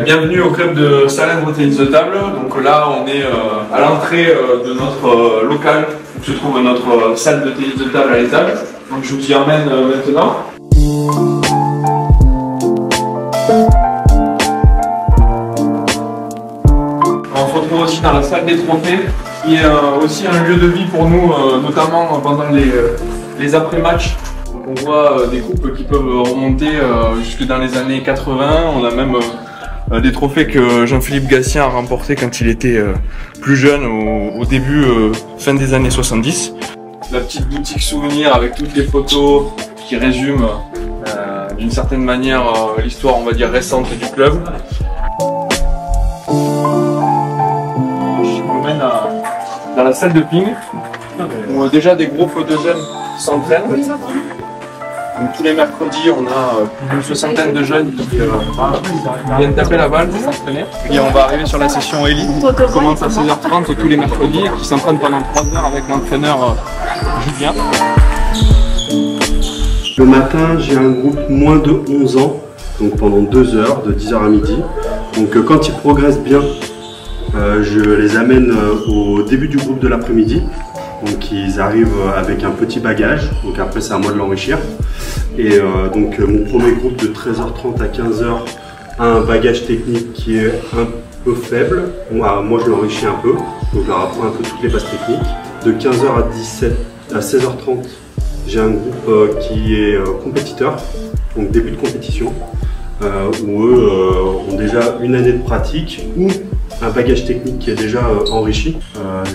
Bienvenue au club de Salindre Tennis de Table. Donc là, on est à l'entrée de notre local où se trouve notre salle de tennis de table à l'étage. Donc je vous y emmène maintenant. On se retrouve aussi dans la salle des trophées, qui est aussi un lieu de vie pour nous, notamment pendant les après-matchs. On voit des coupes qui peuvent remonter jusque dans les années 80. On a même des trophées que Jean-Philippe Gatien a remportés quand il était plus jeune, au début, fin des années 70. La petite boutique souvenir avec toutes les photos qui résument d'une certaine manière l'histoire, on va dire, récente du club. Je vous emmène dans la salle de ping, où déjà des groupes de jeunes s'entraînent. Donc, tous les mercredis, on a plus d'une soixantaine de jeunes qui viennent taper la balle pour s'entraîner. Et on va arriver sur la session élite qui commence à 16h30 tous les mercredis et qui s'entraîne pendant 3 heures avec l'entraîneur Julien. Le matin, j'ai un groupe moins de 11 ans, donc pendant 2 heures, de 10h à midi. Donc quand ils progressent bien, je les amène au début du groupe de l'après-midi. Donc ils arrivent avec un petit bagage, donc après c'est à moi de l'enrichir. Et donc mon premier groupe de 13h30 à 15h a un bagage technique qui est un peu faible. Moi je l'enrichis un peu, donc je leur apprends un peu toutes les bases techniques. De 15h à 16h30, j'ai un groupe qui est compétiteur, donc début de compétition, où eux ont déjà une année de pratique ou un bagage technique qui est déjà enrichi.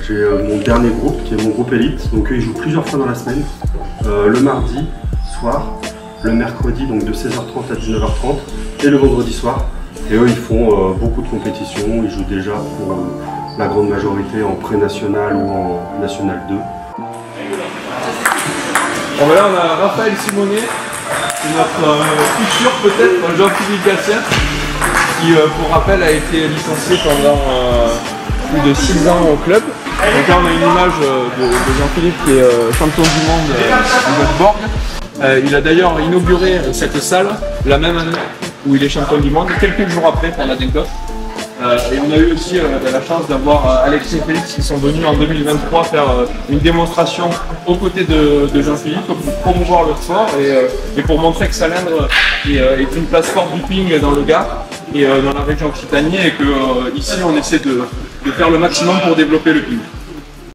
J'ai mon dernier groupe qui est mon groupe élite, donc eux ils jouent plusieurs fois dans la semaine, le mardi soir, le mercredi donc de 16h30 à 19h30 et le vendredi soir. Et eux ils font beaucoup de compétitions, ils jouent déjà pour la grande majorité en pré-national ou en national 2. Bon, ben là on a Raphaël Simonet, notre futur peut-être Jean-Philippe Gatien, qui pour rappel a été licencié pendant plus de 6 ans au club. Donc là on a une image de Jean-Philippe qui est champion du monde de Göteborg. Il a d'ailleurs inauguré cette salle la même année où il est champion du monde, quelques jours après pour l'anecdote. Et on a eu aussi la chance d'avoir Alexis et Félix qui sont venus en 2023 faire une démonstration aux côtés de Jean-Philippe pour promouvoir le sport et pour montrer que Salindre est une place forte du ping dans le Gard et dans la région Occitanie et que ici on essaie de faire le maximum pour développer le ping.